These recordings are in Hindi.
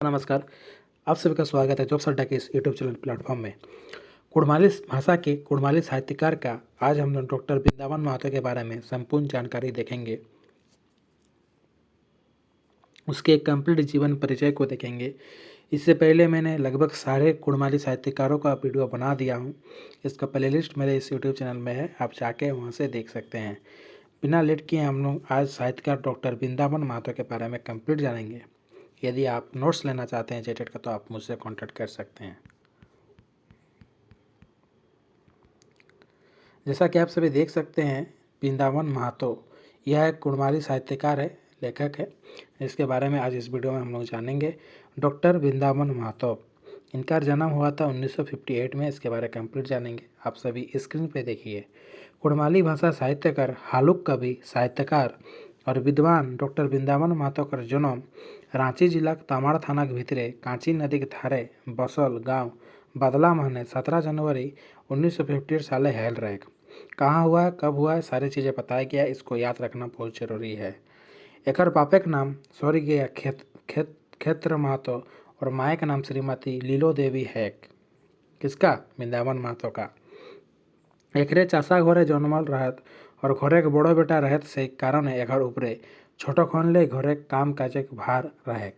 नमस्कार। आप सभी का स्वागत है जॉब्स अड्डा के इस यूट्यूब चैनल प्लेटफॉर्म में। कुड़माली भाषा के कुड़माली साहित्यकार का आज हम डॉक्टर वृंदावन महतो के बारे में संपूर्ण जानकारी देखेंगे। उसके एक कंप्लीट जीवन परिचय को देखेंगे। इससे पहले मैंने लगभग सारे कुड़माली साहित्यकारों का वीडियो बना दिया हूँ। इसका प्लेलिस्ट मेरे इस यूट्यूब चैनल में है, आप जाके वहाँ से देख सकते हैं। बिना लेट किए हम लोग आज साहित्यकार डॉक्टर वृंदावन महतो के बारे में कंप्लीट जानेंगे। यदि आप नोट्स लेना चाहते हैं जेटेड का तो आप मुझसे कांटेक्ट कर सकते हैं। जैसा कि आप सभी देख सकते हैं, वृंदावन महतो यह एक कुड़माली साहित्यकार है, लेखक है। इसके बारे में आज इस वीडियो में हम लोग जानेंगे। डॉक्टर वृंदावन महतो, इनका जन्म हुआ था 1958 में। इसके बारे में कंप्लीट जानेंगे। आप सभी स्क्रीन पे देखिए। कुड़माली भाषा साहित्यकार, हालुक कवि, साहित्यकार और विद्वान डॉक्टर वृंदावन महतो का जन्म रांची जिला तमाड़ थाना के भितरे कांची नदी के थारे बसल गांव बदला महने 17 जनवरी 1958 साले हेल रहे। कहाँ हुआ है, कब हुआ है, सारी चीज़ें बताया गया। इसको याद रखना बहुत जरूरी है। एकर बापे के नाम स्वर्गीय क्षेत्र महतो और माए का नाम श्रीमती लीलो देवी है। किसका? वृंदावन महतो का। एकरे चाषा घरे जन्मल रहत और घरे के बड़ो बेटा रहत से कारण एकर ऊपरे छोटो खन ले घरे काम काजे के भार रहे।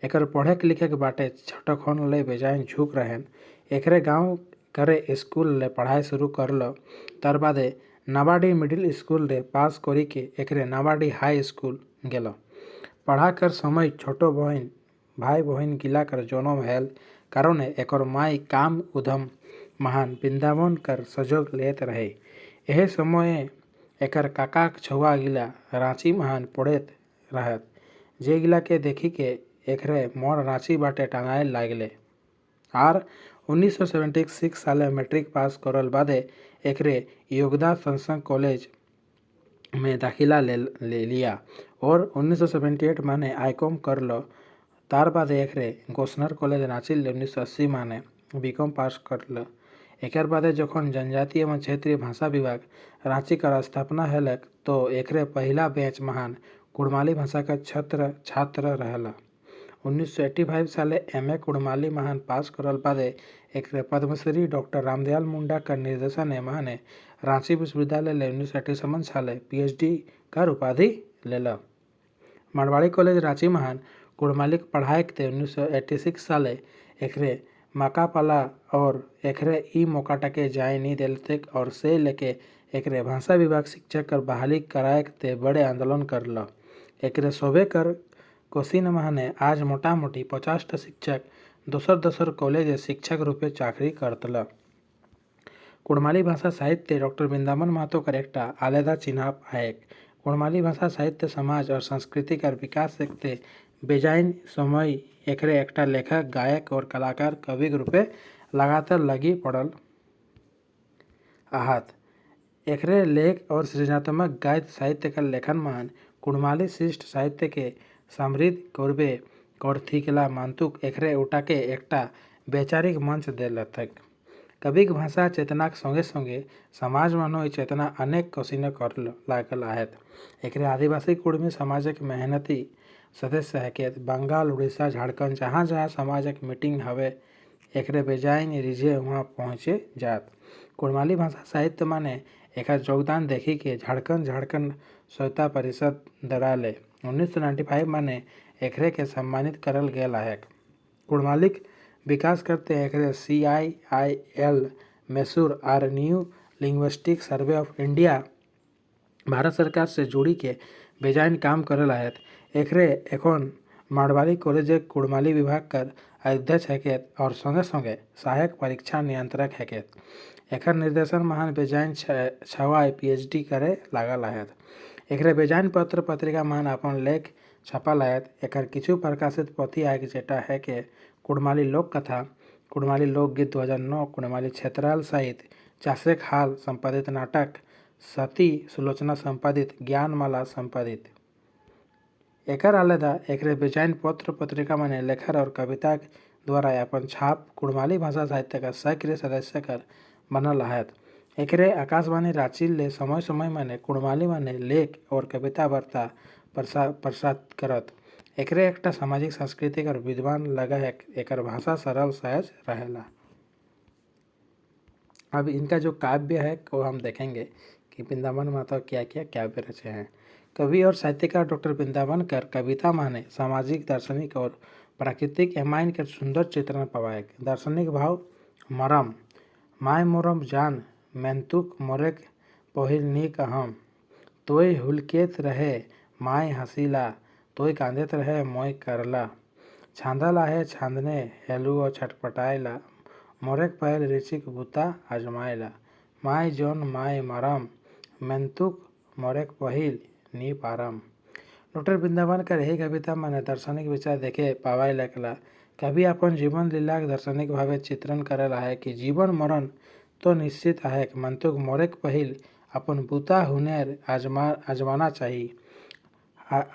एकर पढ़े के लिखे के बाटे छोटो खन ले बेजाइन झुक रहेन। एकरे गांव करे स्कूल ले पढ़ाई शुरू करल। तार बादे नाबाडी मिडिल स्कूल रे पास करी के एकरे नाबाडी हाई स्कूल गेल। पढ़ा कर समय छोटो बहन भाई बहन गिला कर जन्म हेल कारण एकर माई काम उधम महान वृंदावन कर सहयोग लेत रहे। यह समय एकर काका छुआ गिला रांची महान पढ़ेत रहत, जे गिला के देखी के एकरे मोर रांची बाटे टांगाए लागले। आर 1976 साले मैट्रिक पास करल बादे एकरे योगदा संसंग कॉलेज में दाखिला ले लिया और 1978 माने आईकॉम करल। तार बाद एकरे गोस्नर कॉलेज रांची ले 1980 माने बीकॉम पास करल। एकर बादे जखन जनजातीय एवं क्षेत्रीय भाषा विभाग रांची का स्थापना हेलक तो एकरे पहला बैच महान कुड़माली भाषा का छात्र रहला। 1985 साले एमए कुड़माली महान पास करल बादे एकरे पद्मश्री डॉक्टर रामदयाल मुंडा का निर्देशन है महाने रांची विश्वविद्यालय ले 1987 साले पीएचडी का उपाधि लेला। मारवाड़ी कॉलेज रांची महान कुड़माली पढ़ाए थे 1986 साले एकरे मकापाला और एकरे ई मौका टके जाए नहीं दिलते और से लेके एकरे भाषा विभाग शिक्षक कर बहाली कराए थे बड़े आंदोलन करल। एकरे सोबे कर कोसिन महाने आज मोटा मोटी 50 शिक्षक दोसर कॉलेज शिक्षक रूपे चाकरी करतल। कुड़माली भाषा साहित्य डॉक्टर वृंदावन महतो का एक आलेदा चिन्ह है। कुड़माली भाषा साहित्य समाज और संस्कृति का विकास देखते बेजाइन समय एकरे एक लेखक, गायक और कलाकार कवि के रूपे लगातार लगी पड़ल आहत। एकरे लेख और सृजनात्मक गायत साहित्य का लेखन महान कुड़माली शिष्ट साहित्य के समृद्ध करबे और थीकला मानतुक एकरे उठा के एकटा वैचारिक मंच देलथक। कविक भाषा चेतना संगे संगे समाज मानो चेतना अनेक कसिने कर लागल आहत। एकरे आदिवासी कुड़मी समाज के मेहनती सदस्य है के बंगाल, उड़ीसा, झारखंड जहाँ जहाँ समाज एक मीटिंग हवे एकरे बेजाइन रिझे वहाँ पहुँचे जात। कुड़माली भाषा साहित्य माने एक योगदान देखी के झारखंड स्वच्छता परिषद दराले 1995 माने एकरे के सम्मानित करल गेल है। कुड़मालिक विकास करते एकरे CIIL मैसूर आर new linguistic survey of India Bharat सरकार से जुड़ी के बेजाइन काम करल है। एकरे एखन मारवाड़ी कॉलेज कुड़माली विभाग कर अध्यक्ष है और संगे संगे सहायक परीक्षा नियंत्रक है। एकर निर्देशन महान बेजाइन छवाए PhD करे लागल है। एकरे बेजाइन पत्र पत्रिका महान अपन लेख छपल है। एकर किछु प्रकाशित पोथी है जेटा है के कुड़माली लोक कथा, कुड़माली लोकगीत 2009, कुड़माली क्षेत्राल साहित्य, चासेक हाल संपादित नाटक, सती सुलोचना संपादित, ज्ञानमाला संपादित। एकर आलेदा एकरे बेजाइन पत्र पत्रिका माने लेखर और कविता द्वारा अपन छाप कुड़माली भाषा साहित्य का सक्रिय सदस्य कर बनल है। एकरे आकाशवाणी रांची ले समय समय माने कुड़माली माने लेख और कविता वार्ता प्रसाद करत। एकरे एकटा सामाजिक सांस्कृतिक और विद्वान लगा है। एकर भाषा सरल सहज रहेला। अब इनका जो काव्य है वो हम देखेंगे कि वृंदावन महतो क्या क्या काव्य रचे हैं। कवि और साहित्यकार डॉक्टर वृंदावन कर कविता माने सामाजिक दार्शनिक और प्राकृतिक एमाइन के सुंदर चित्रण पवाए। दार्शनिक भाव मरम माय मोरम जान मेंतुक मोरेक पहिल नीक हम तोय हुलकेत रहे माय हसीला तोय कांदेत रहे मोय करला छांदा है छांदने हेलू और छटपटायला मोरेक पहल ऋचिक बुता आजमायला माय जोन माय मरम मेंतुक मोरेक पहिल नी पारम। डॉक्टर वृंदावन का यही कविता माने दार्शनिक विचार देखे पावाय लगला। कवि अपन जीवन लीला दार्शनिक भावे चित्रण करेला है कि जीवन मरण तो निश्चित है। मेंतुक मोरेक पहिल अपन बुता हुनेर आजमाना चाहिए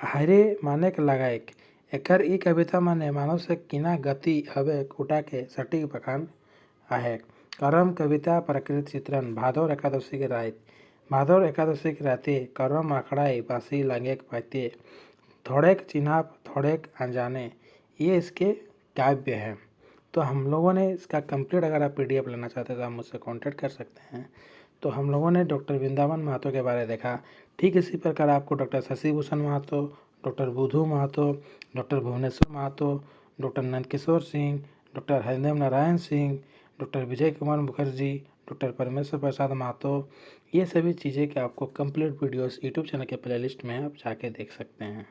हरे माने के लगाएक। एकर ई कविता माने मानव से किना गति हवे उठा के सटीक बखान आहे। करम कविता प्रकृत चित्रण भादौर एकादशी के रात भादौर एकादशी के राते करम आखड़ाई बासी लगे पाते थोड़ेक चिन्हाप थोड़ेक अनजाने, ये इसके काव्य हैं। तो हम लोगों ने इसका कंप्लीट अगर आप PDF लेना चाहते हैं तो आप मुझसे कांटेक्ट कर सकते हैं। तो हम लोगों ने डॉक्टर वृंदावन महतो के बारे देखा। ठीक इसी प्रकार आपको doctor Shashibhushan Mahato, doctor Budhu Mahato, doctor Bhubaneswar Mahato, doctor Nandkishore Singh, doctor Haridev Narayan Singh, doctor Vijay Kumar Mukherjee, doctor Parmeshwar Prasad Mahato, ये सभी चीज़ें कि आपको कंप्लीट वीडियोस यूट्यूब चैनल के प्लेलिस्ट में आप जाके देख सकते हैं।